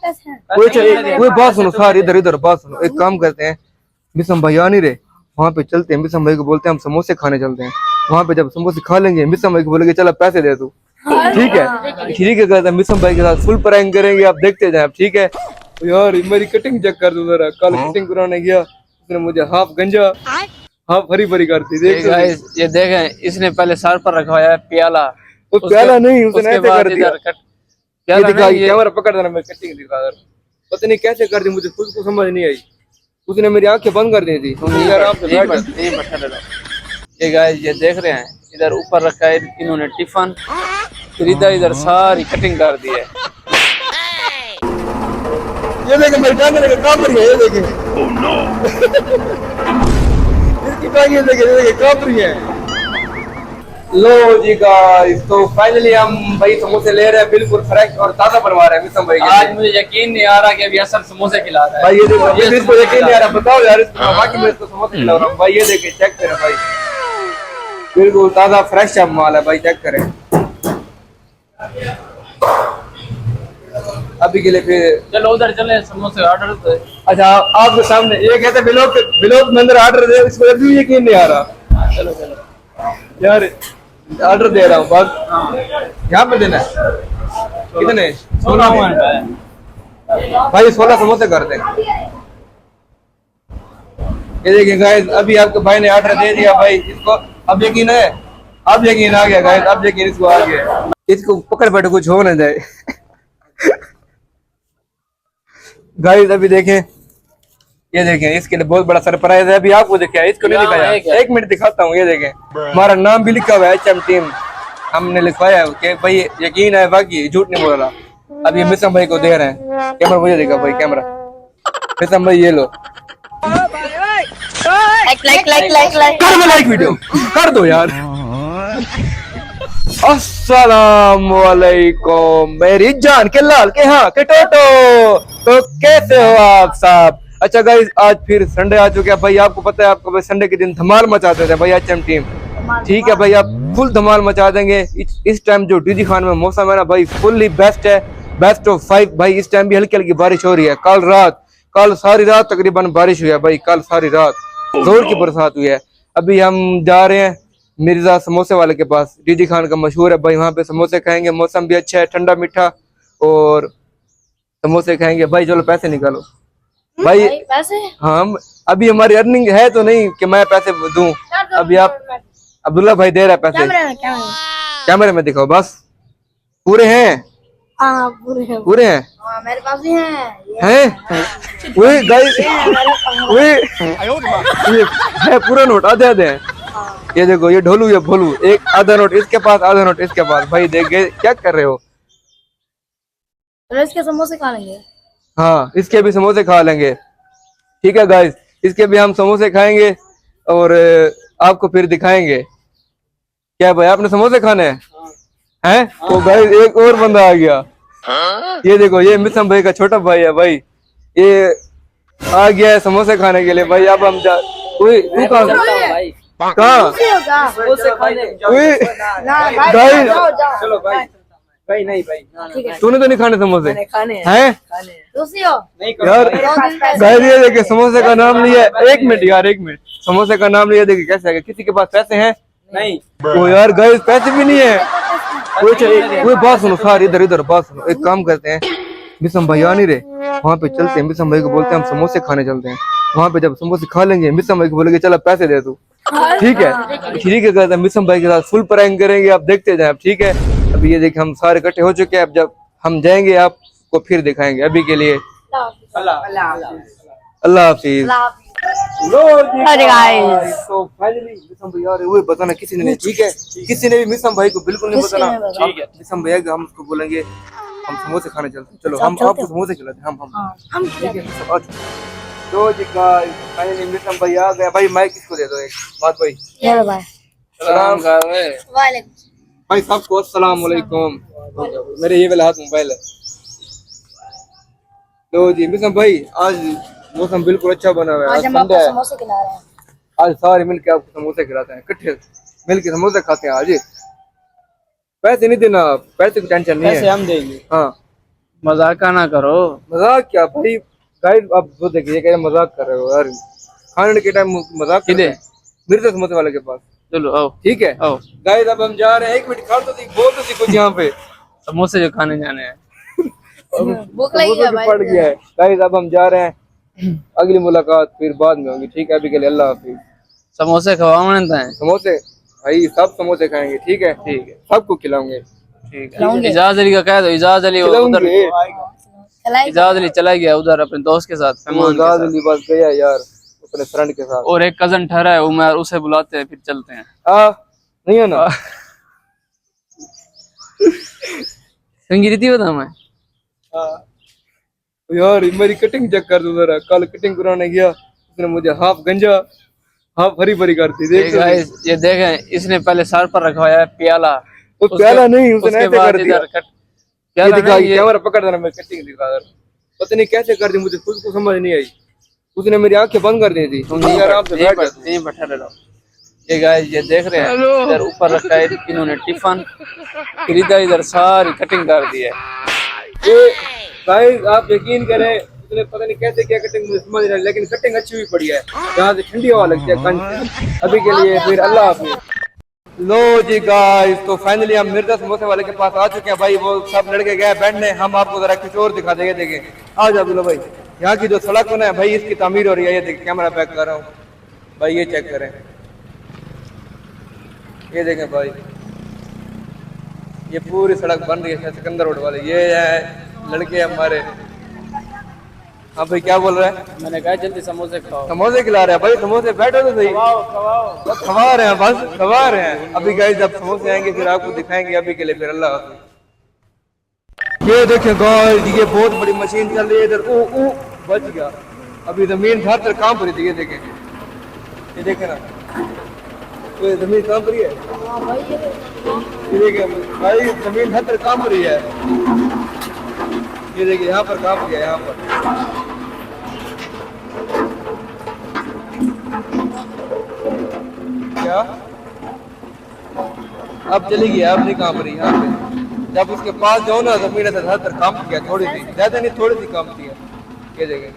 कोई बात सुनो सारी, इधर इधर बात सुनो। एक काम करते हैं, मिसम भाई आ नहीं रहे, वहाँ पे चलते हैं। मिसम भाई को बोलते हैं हम समोसे खाने चलते हैं। वहाँ पे जब समोसे खा लेंगे, मिसम भाई को बोलेंगे चलो पैसे दे तू। ठीक है, ठीक है कहते हैं। मिसम भाई के साथ फुल प्रैंक करेंगे, आप देखते जाए। ठीक है यार, मेरी कटिंग चेक कर दो जरा। कल कटिंग कराने गया, उसने मुझे हाफ गंजा हाफ हरी भरी कर दी। देख ये देखें, इसने पहले सर पर रखवाया है प्याला। वो प्याला नहीं, उसने ऐसे कर दिया। ये दिखा, कैमरा पकड़ देना, मैं कटिंग दिखा कर। पता नहीं कैसे कर दी, मुझे खुद को समझ नहीं आई। उसने मेरी आंखें बंद कर दी थी। ये गाइस, ये देख रहे हैं, इधर ऊपर रखा है इन्होंने टिफिन, फिर इधर इधर सारी कटिंग कर दी है। ये देखें मेरी टांग लगे कांप रही है। ये देखें इसकी टांग देखें कांप रही है। लो जी गाइस, तो फाइनली हम भाई समोसे ले रहे हैं, बिल्कुल फ्रेश और ताजा बनवा रहे हैं मिसम भाई के। आज मुझे यकीन नहीं आ रहा कि अभी असर समोसे खिला रहा है भाई। ये देखो, ये इसको यकीन नहीं आ रहा, बताओ यार इसको। बाकी मैं इसको समोसे खिला रहा हूँ भाई। ये देखें, चेक करें भाई, बिल्कुल ताजा फ्रेश अब माल है भाई, चेक करें। अभी के लिए फिर चलो उधर चले, समोसे ऑर्डर दे। अच्छा, आपके सामने ये कहते ब्लॉग में अंदर ऑर्डर दे, इसको अभी यकीन नहीं आ रहा। चलो चलो यार ऑर्डर दे रहा हूँ बस। यहाँ पे देना है कितने? 16 भाई 16 समोसे कर दें। ये देखिए गाइस, अभी आपके भाई ने ऑर्डर दे दिया भाई। इसको अब यकीन है, अब यकीन आ गया गाइस, अब यकीन इसको आ गया। इसको पकड़ बैठे, कुछ हो ना जाए। गाइस अभी देखें, ये देखें, इसके लिए बहुत बड़ा सरप्राइज है। अभी आपको देखा, इसको नहीं दिखाया। एक मिनट दिखाता हूँ। ये देखें, हमारा नाम भी लिखा हुआ है, HM टीम हमने लिखवाया है कि भाई यकीन है, बाकी झूठ नहीं बोल रहा। अब ये मिसम भाई को दे रहे हैं। कैमरा मुझे देखा भाई, कैमरा। मिसम भाई ये लो, लाइक वीडियो कर दो यार। अस्सलाम वालेकुम मेरी जान के लाल के हाँ के टोटो। तो कैसे हो आप सब? अच्छा गाइस, आज फिर संडे आ चुके हैं भाई। आपको पता है, आपको भाई संडे के दिन धमाल मचाते थे भाई HM टीम। ठीक है भाई, आप फुल धमाल मचा देंगे। इस टाइम जो डीजी खान में मौसम है ना भाई, फुल्ली बेस्ट है, बेस्ट ऑफ 5 भाई। इस टाइम भी हल्की हल्की बारिश हो रही है। कल सारी रात तकरीबन बारिश हुई है भाई। कल सारी रात जोर की बरसात हुई है। अभी हम जा रहे हैं मिर्जा समोसे वाले के पास। डीजी खान का मशहूर है भाई, वहाँ पे समोसे खाएंगे। मौसम भी अच्छा है, ठंडा मीठा, और समोसे खाएंगे भाई। चलो पैसे निकालो भाई। पैसे? हाँ, अभी हमारी अर्निंग है तो नहीं कि मैं पैसे दूं। अभी आप अब्दुल्ला भाई दे रहा है पैसे। कैमरे में दिखाओ बस। पूरे हैं? हाँ पूरे हैं। हाँ, मेरे पास भी हैं? वही गाइस, वही ये है पूरा नोट, आधे हैं। ये देखो, ये ढोलू ये भोलू, एक आधा नोट इसके पास, आधा नोट इसके पास। भाई देख गए क्या कर रहे हो? इसके समोसे खा लेंगे। हाँ, इसके भी समोसे खा लेंगे। ठीक है गाइस, इसके भी हम समोसे खाएंगे और आपको फिर दिखाएंगे। क्या भाई, आपने समोसे खाने हैं? तो गाइस एक और बंदा आ गया। ये देखो, ये मिसम भाई का छोटा भाई है भाई। ये आ गया है समोसे खाने के लिए भाई। अब हम जा कहाँ? चलो भाई। भाई नहीं भाई, तूने तो नहीं खाने समोसे? हैं यार पैसे गाइस, ये देखिए समोसे का नाम लिया। एक मिनट यार, एक मिनट। समोसे का नाम लिया, देखिए कैसे है। किसी के पास पैसे हैं? नहीं। तो यार गाइस, पैसे भी नहीं है। कोई बात सुनो सारी, इधर इधर बात सुनो। एक काम करते हैं, मिसम भाई आ नहीं रहे, वहाँ पे चलते हैं। मिसम भाई को बोलते हैं हम समोसे खाने चलते हैं। वहाँ पे जब समोसे खा लेंगे, मिसम भाई को बोलेंगे चलो पैसे दे तू। ठीक है, ठीक है कहते हैं। मिसम भाई के साथ फुल प्रैंक करेंगे, आप देखते जाए। ठीक है, अभी ये देखिए हम सारे इकट्ठे हो चुके हैं। अब जब हम जाएंगे आपको फिर दिखाएंगे। अभी के लिए अल्लाह हाफिज। तो फाइनली मिसम भाई आ रहे हुए, बताना किसी ने नहीं। ठीक है, किसी ने भी मिसम भाई को बिल्कुल नहीं बताना। ठीक है, मिसम भैया हम उसको बोलेंगे हम समोसे खाने चलते हैं। चलो हम आपको समोसे खिलाते हैं। हम ठीक है। तो जी गाइस, फाइनली मिसम भाई आ गया भाई। माइक किसको दे दो? एक बात भाई। सलाम कर रहे भाई सबको अस्सलाम वालेकुम। मेरे ये वाला हाथ मोबाइल है। तो जी मिसम भाई, आज मौसम बिल्कुल अच्छा बना हुआ है। आज संडे है, समोसे खिला रहे हैं। आज सारे मिलके आपको समोसे खिलाते हैं, इकट्ठे मिलके समोसे खाते हैं। आज पैसे नहीं देना, पैसे की टेंशन नहीं है, पैसे हम देंगे। हाँ मजाक ना करो। मजाक क्या भाई गाइस, आप वो देखिए क्या मजाक कर रहे हो यार, खाने के टाइम मजाक कर रहे किधर? हैं। मिर्जा समोसे वाले के पास। चलो आओ ठीक है आओ, गाइस, अब हम जा रहे हैं। एक मिनट खा तो सी, बोल तो सी कुछ यहाँ पे। समोसे जो खाने जाने हैं। भूख लगी समोसे है की भाई। पड़ गया है गाइस, अब हम जा रहे हैं। अगली मुलाकात फिर बाद में होगी, ठीक है? अभी के लिए अल्लाह हाफिज। समोसे खवाने हैं। समोसे भाई सब समोसे खाएंगे, ठीक है? ठीक है सबको खिलाऊंगे। ठीक है। खिलाऊंगे। इजाज अली का कह दो, इजाज अली उधर, खिलाऊंगे। खिलाई इजाज अली चला गया उधर अपने दोस्त के साथ, वो फैमान के जाज साथ। अली बस गया यार अपने फ्रेंड के साथ। और एक कजन ठहरा है उमर, उसे बुलाते हैं फिर चलते हैं। नहीं है ना? संगीति बता मैं यार मेरी कटिंग चेक कर दो जरा। कल कटिंग कराने गया, उसने मुझे हाफ गंजा हाफ हरी भरी कर दी। देख तो गाइस ये देखें, इसने पहले सर पर रखवाया है प्याला। वो प्याला नहीं, उसने उसके ऐसे बाद कर दिया। इधर कट ये प्याला दिखा, नहीं, ये कैमरा पकड़ देना, मैं कटिंग दिखा रहा। पता नहीं कैसे कर दी, मुझे खुद को समझ नहीं आई। उसने मेरी आंखें बंद कर दी थी। तुम तुम आराम से बैठ जा। यहीं पर ठहरे रहो। ये गाइस ये देख रहे हैं, इधर ऊपर रखा है इन्होंने टिफन, फिर इधर सारी कटिंग कर दी है। ये गाइस आप यकीन करें, उसने पता नहीं कैसे क्या कटिंग, मुझे समझ नहीं आई, लेकिन कटिंग अच्छी हुई पड़ी है। यहाँ से ठंडी हवा लगती है कंच। अभी के लिए फिर अल्लाह हाफिज। लो जी गाइस, तो फाइनली हम मिर्जा समोसे वाले के पास आ चुके हैं भाई। वो सब लड़के गए बैठने, हम आपको जरा कुछ और दिखा देंगे। देखें आ जाओ लो भाई। यहाँ की जो सड़क बना है भाई, इसकी तामीर हो रही है। ये देखिए, कैमरा बैक कर रहा हूँ भाई, ये चेक करें। ये देखें भाई, ये पूरी सड़क बन रही है सिकंदर रोड वाले। ये है लड़के हमारे। हाँ भाई क्या बोल रहा है? मैंने कहा जल्दी समोसे खाओ। समोसे खिला रहे हैं भाई, समोसे बैठो तो सही। बस खवा रहे हैं, बस खवा रहे हैं। अभी गाइस जब समोसे आएंगे फिर आपको दिखाएंगे। अभी के लिए फिर अल्लाह हाफिज। ये देखें गाइस, ये बहुत बड़ी मशीन चल रही है इधर। ओ बच गया। अभी जमीन हर तरह काम पर थी। ये देखें, ये देखें ना, तो जमीन काम पर है। ये देखें भाई, जमीन हर तरह काम पर है। ये देखिए यहाँ पर काम किया, यहाँ पर। क्या अब चली गई, अब नहीं काम रही यहाँ पे। जब उसके पास जाओ ना, जमीन से हर तरह काम किया, थोड़ी सी, ज्यादा नहीं, थोड़ी सी काम किया। ये देखें,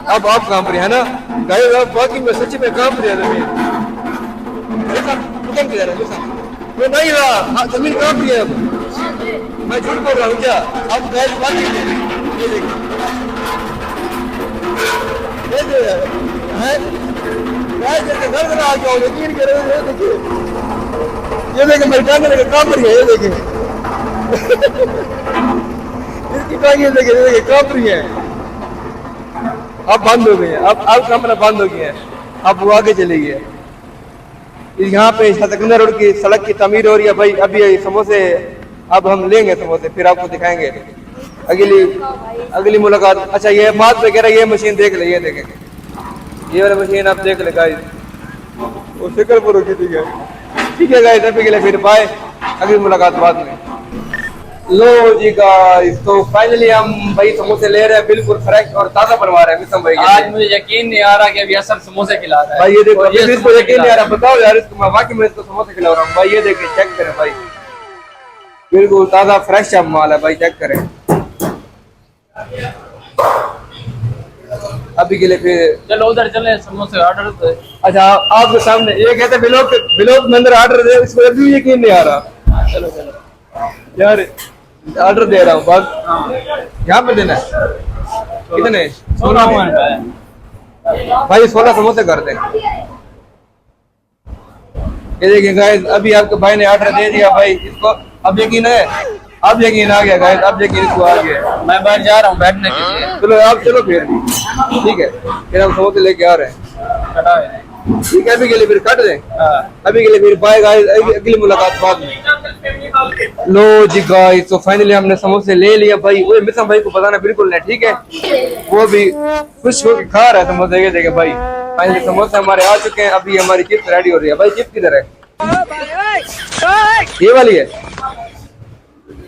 अब आप काम पर है ना गाइस? अब बाकी में सच में काम पर है जमीन। दुकान किधर है? वो नहीं रहा। हाँ, जमीन काम की है अब। मैं झूठ बोल रहा हूँ क्या? अब गैस बाकी ये देखिए, घर में आ जाओ, यकीन करो। ये देखिए मेरे टांगे लगे काम पर है। ये देखिए इसकी टांगे देखिए, ये देखिए काम पर है। अब बंद हो गई है, अब कैमरा बंद हो गया है। अब वो आगे चली गई है। यहाँ पे सिकंदर रोड की सड़क की तमीर हो रही है भाई। अभी ये समोसे, अब हम लेंगे समोसे, फिर आपको दिखाएंगे अगली मुलाकात। अच्छा ये बात वगैरह, ये मशीन देख ले, ये देखें, ये वाली मशीन आप देख ले गाइस। वो शिकर पर रुकी थी गाइस। ठीक है गाइस, अभी के लिए फिर बाय, अगली मुलाकात बाद में। लो जी गाइस, तो फाइनली हम भाई समोसे ले रहे हैं, बिल्कुल फ्रेश और ताजा बनवा रहे हैं मिसम भाई के लिए। आज मुझे यकीन नहीं आ रहा कि अभी असर समोसे खिला रहा है भाई। ये देखो, और अभी इसको यकीन नहीं आ रहा, बताओ यार इसको, मैं वाकई में इसको समोसे खिला रहा हूँ भाई। ये देखिए, चेक करें भाई, बिल्कुल ताजा फ्रेश माल है भाई, चेक करें। अभी के लिए फिर चलो उधर चले, समोसे ऑर्डर दे। अच्छा आपके सामने ये कहते हैं ब्लॉग में अंदर ऑर्डर दे, इसको अभी यकीन नहीं आ रहा। चलो चलो यार ऑर्डर दे रहा हूँ बस। यहाँ पे देना है कितने? 16 भाई 16 समोसे कर दे। ये देखिए गाइस, अभी आपके भाई ने ऑर्डर दे दिया भाई इसको। अब यकीन है, अब यकीन आ गया गाइस, अब यकीन इसको आ गया। मैं बाहर जा रहा हूँ बैठने के लिए। चलो आप चलो फिर, ठीक है? फिर हम समोसे लेके आ रहे हैं। ठीक है, अभी के लिए फिर कट दें। अभी के लिए फिर बाय गाइस, अगली मुलाकात बाद में। लो जी गाइस, तो फाइनली हमने समोसे ले लिया भाई। वो मिसम भाई को बताना बिल्कुल नहीं, ठीक है? वो भी खुश होकर खा रहा है समोसे। ये देखे भाई, फाइनली समोसे हमारे आ चुके हैं। अभी हमारी चिप्स रेडी हो रही है भाई। चिप्स किधर है? ये वाली है,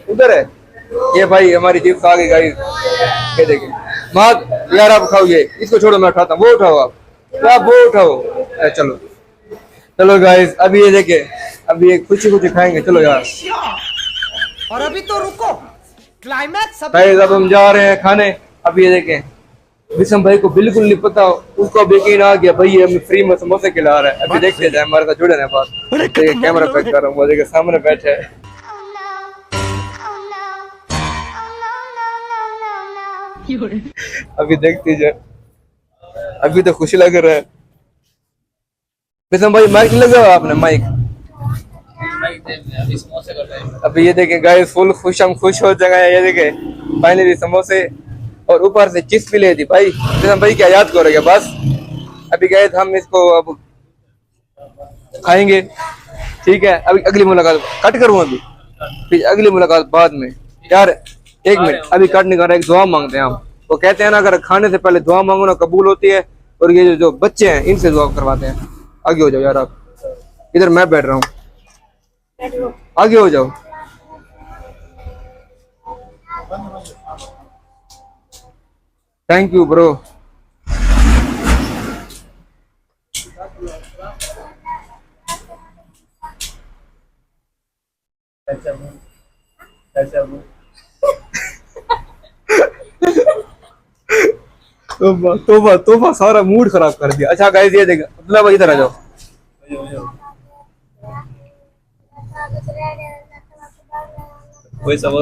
उधर है। ये भाई हमारी चिप्स आ गई गाइस। ये देखे माँ, यार आप खाओ, ये इसको छोड़ो, मैं उठाता हूँ। वो उठाओ आप वो उठाओ। चलो चलो गाइस अभी ये देखे, अभी ये कुछ खाएंगे। चलो यार और अभी तो रुको, क्लाइमैक्स गाइस अब हम जा रहे हैं खाने। अभी ये देखें विषम भाई को बिल्कुल नहीं पता, उसको अब यकीन आ गया भाई ये हमें फ्री में समोसे खिला रहा है। अभी देखते हैं हमारे साथ जुड़े हैं बात। देखिए कैमरा पैक कर रहा हूँ, वो देखिए सामने बैठे है। अभी देखते जाए, अभी तो खुशी लग रहा है। विषम भाई माइक नहीं लगा आपने माइक? अभी समोसे का टाइम। अभी ये देखें गाइस फुल खुश, हम खुश हो जाएंगे। ये देखें फाइनली समोसे और ऊपर से चिप्स भी ले दी भाई। विषम भाई क्या याद करोगे बस। अभी गए हम इसको अब खाएंगे, ठीक है। अभी अगली मुलाकात कट करूँ अभी, फिर अगली मुलाकात बाद में। यार एक मिनट, अभी कट नहीं कर रहा, एक दुआ मांगते हैं हम। वो कहते हैं ना अगर खाने से पहले दुआ मांगो ना कबूल होती है। और ये जो बच्चे हैं इनसे दुआ करवाते हैं। आगे हो जाओ यार, आप इधर मैं बैठ रहा हूँ, आगे हो जाओ। Thank you bro. तोबा तोबा तोबा, सारा मूड खराब कर दिया। अच्छा गाइस ये देखो, अब्दुल्ला भाई इधर आ जाओ।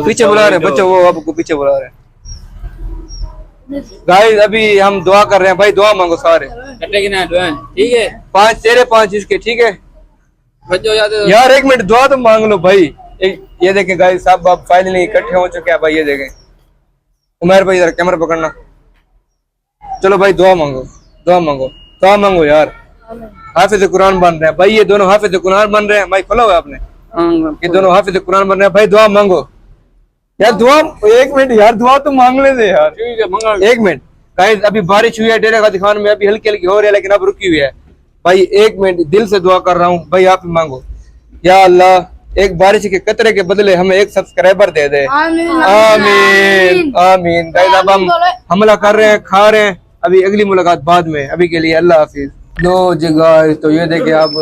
पीछे बुला रहे हैं बच्चों, वो आपको पीछे बुला रहे हैं। गाइस अभी हम दुआ कर रहे हैं भाई, दुआ मांगो सारे। कटेगी ना दुआ, ठीक है? 5 तेरे 5 इसके, ठीक है बच्चों जाते यार। एक मिनट दुआ तो मांग लो भाई। ये देखें गाइस सब आप फाइनली इकट्ठे हो चुके हैं भाई। ये देखें उमर भाई इधर कैमरा पकड़ना। चलो भाई दुआ मांगो, दुआ मांगो, दुआ मांगो यार। हाफिज कुरान बन रहे हैं भाई, ये दोनों हाफिज कुरान बन रहे हैं भाई। खोला हुआ आपने? ये दोनों हाफिज कुरान बन रहे हैं भाई। दुआ मांगो यार, दुआ। एक मिनट यार, दुआ तो मांग ले दे यार। ठीक है मंगा। एक मिनट गाइस, अभी बारिश हुई है डेरा गाजी खान में, अभी हल्की हल्की हो रही है लेकिन अब रुकी हुई है भाई। एक मिनट दिल से दुआ कर रहा हूँ भाई, आप ही मांगो। या अल्लाह एक बारिश के कतरे के बदले हमें एक सब्सक्राइबर दे दे। आमीन आमीन। गाइस अब हम हमला कर रहे हैं, खा रहे हैं। अभी अगली मुलाकात बाद में, अभी के लिए अल्लाह हाफिज। लो जी गाइस, तो ये देखिए अब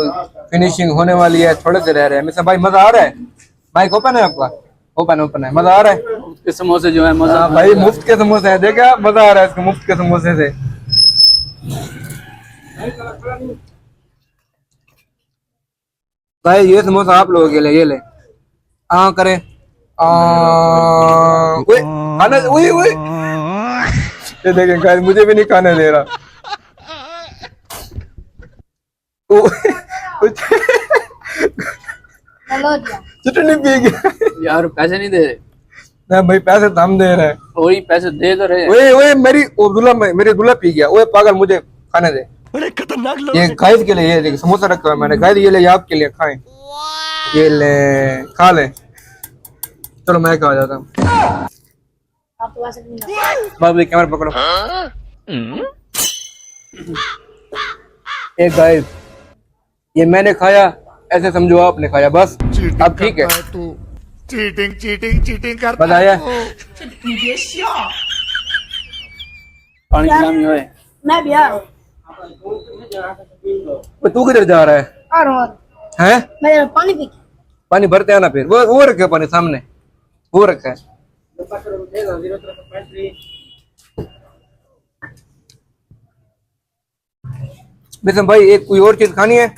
फिनिशिंग होने वाली है, थोड़े से रह रहे हैं। मिस्टर भाई मजा आ रहा है? माइक ओपन है आपका? ओपन ओपन है, मजा आ रहा है? के समोसे जो है मजा भाई मुफ्त के समोसे हैं, देखा मजा आ रहा है इसको मुफ्त के समोसे से। भाई ये समोसा आप लोगों के लिए, ये ले। करें खाना, ये देखें गाइस मुझे भी नहीं खाने दे रहा। चटनी पी गया यार। पैसे नहीं दे रहे ना भाई, पैसे तो हम दे रहे हैं। वही पैसे दे तो रहे। ओए मेरी मेरी दूल्हा पी गया। ओए पागल, मुझे खाने दे। बड़े खतरनाक लोग। ये गाइस के लिए, ये देखिए समोसा रखा हुआ है मैंने। गाइस ये ले आपके लिए, खाएं। ये ले खा ले। चलो मैं खा जाता हूँ। बाबू कैमरा पकड़ो। एक गाइस ये मैंने खाया, ऐसे समझो आपने खाया बस। अब ठीक है, चीटिंग चीटिंग चीटिंग करता बताया। पानी जामी होए। मैं भी आ रहा हूँ। तू किधर जा रहा है? आ रहा हूँ। हैं? मैं पानी पी के। पानी भरते हैं ना फिर। वो रखा है पानी सामने, वो रखा है। विषम भाई एक कोई और चीज खानी है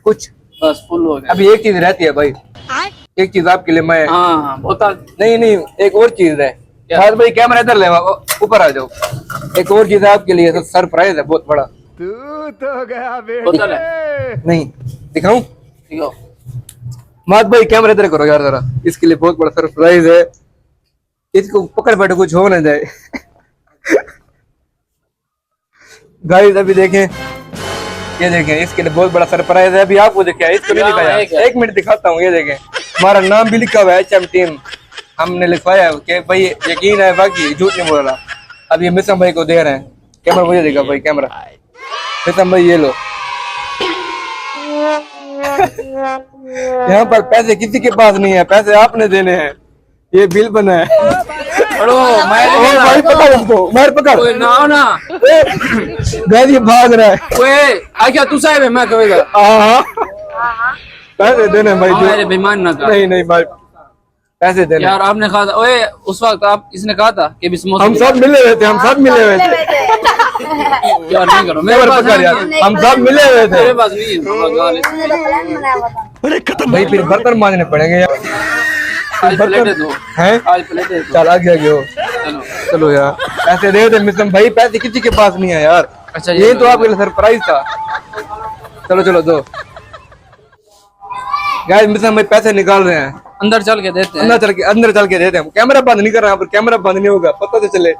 कुछ? बस फुल हो गया। अभी एक चीज रहती है भाई, एक चीज आपके लिए मैं। हाँ बोतल। नहीं एक और चीज है। भाई कैमरा इधर ले, ऊपर आ जाओ। एक और चीज है आपके लिए, सरप्राइज है बहुत बड़ा। तू तो गया बोतल है। नहीं दिखाऊं? दिखाओ। मात भाई कैमरा इधर करो यार जरा, इसके लिए बहुत बड़ा सरप्राइज है। इसको पकड़ बैठो, कुछ हो ना जाए। गाइस अभी देखें, ये देखें इसके लिए बहुत बड़ा सरप्राइज है। अभी आपको देखिए, इसको नहीं दिखाया। एक मिनट दिखाता हूँ। ये देखें हमारा नाम भी लिखा हुआ है, HM टीम हमने लिखवाया कि भाई यकीन है बाकी झूठ नहीं बोल रहा। अब ये मिसम भाई को दे रहे हैं। कैमरा मुझे देखा भाई, कैमरा मिसम भाई ये लो। यहाँ पर पैसे किसी के पास नहीं है, पैसे आपने देने हैं। ये बिल बना है। छोड़ो मैं ओ भाई पकड़ उसको, मार पकड़। ओए ना ना गाइस ये भाग रहा है। ओए आ क्या तू साहब है मैं कहेगा हाँ पैसे देने भाई जो मेरे बेईमान ना कर नहीं नहीं भाई पैसे देने यार आपने कहा था ओए उस वक्त आप इसने कहा था कि भी समोसे हम सब मिले हुए थे, हम सब मिले हुए थे। यार नहीं करो मेरे मेरे पास पकड़ यार, नहीं है। हम सब मिले हुए थे मेरे पास नहीं है बाबा गाल हमने तो प्लान बनाया हुआ था। भाई। फिर बर्तन मांजने पड़ेंगे यार। आज प्लेटें दो हैं आज प्लेटें दो चल आगे आगे हो। चलो चलो यार पैसे दे दे मिसम भाई, पैसे किसी के पास नहीं है यार। अच्छा, ये तो आपके लिए सरप्राइज था। चलो चलो दो गाइस, मिसम भाई पैसे निकाल रहे हैं। अंदर चल के देते हैं अंदर चल के देते हैं। कैमरा बंद नहीं कर रहा, पर कैमरा बंद नहीं होगा, पता तो चले।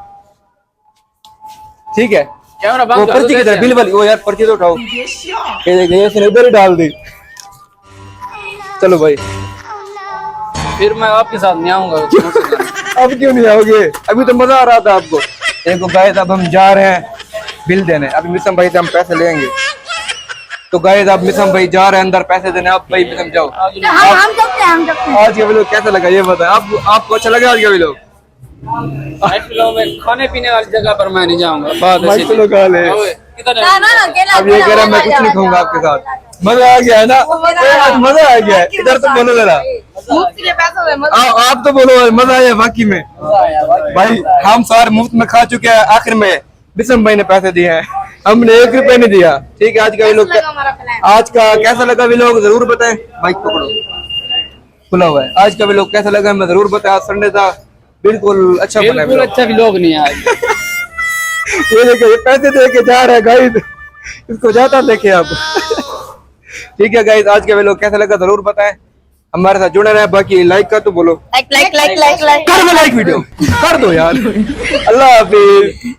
ठीक है कैमरा वो बंद कर पर्ची दो, की तरह देते बिल वाली, वो यार पर्ची तो उठाओ। ये देखिए इसने उधर ही डाल दी। चलो भाई हैं। फिर मैं आपके साथ नहीं आऊंगा समोसे खाने। अब क्यों नहीं आओगे? अभी तो मजा आ रहा था आपको। देखो गाइस अब हम जा रहे हैं बिल देने। अभी मिसम भाई से हम पैसे लेंगे। तो गाइस अब मिसम भाई जा रहे हैं अंदर पैसे देने। आप भाई मिसम जाओ। हम सकते हैं, हम सकते हैं। आज का व्लॉग कैसा लगा ये बताएं। आपको अच्छा लगा आज का व्लॉग? एक्चुअली में खाने पीने वाली जगह पर मैं नहीं जाऊंगा बात भाई ऐसी चलो खा ले। ओए, किधर ना है? ना अकेला अब ये कह रहा है मैं कुछ नहीं खाऊंगा आपके साथ। मजा आ गया है ना? आज मजा आ गया है। इधर तो बोलो जरा, मुफ्त के पैसों में मजा आप तो बोलो मजा आया वाकई में। भाई हम सारे मुफ्त में खा चुके हैं। आखिर में बिसम भाई ने पैसे दिए हैं, हमने 1 रुपया नहीं दिया। ठीक है आज का व्लॉग लगा हमारा प्लान। आज का कैसा लगा व्लॉग जरूर बताएं। माइक पकड़ो, खुला हुआ है। आज का व्लॉग कैसा लगा मैं जरूर बताएं। आज संडे था, बिल्कुल अच्छा बना बिल्कुल vlog। अच्छा भी लोग नहीं आए। ये देखो ये पैसे दे के जा रहा है गाइस, इसको जाता देखे आप। ठीक है गाइस आज का व्लॉग कैसा लगा जरूर बताएं। हमारे साथ जुड़े रहे। बाकी लाइक का तो बोलो, लाइक लाइक लाइक लाइक कर दो लाइक, वीडियो कर दो यार। अल्लाह हाफिज।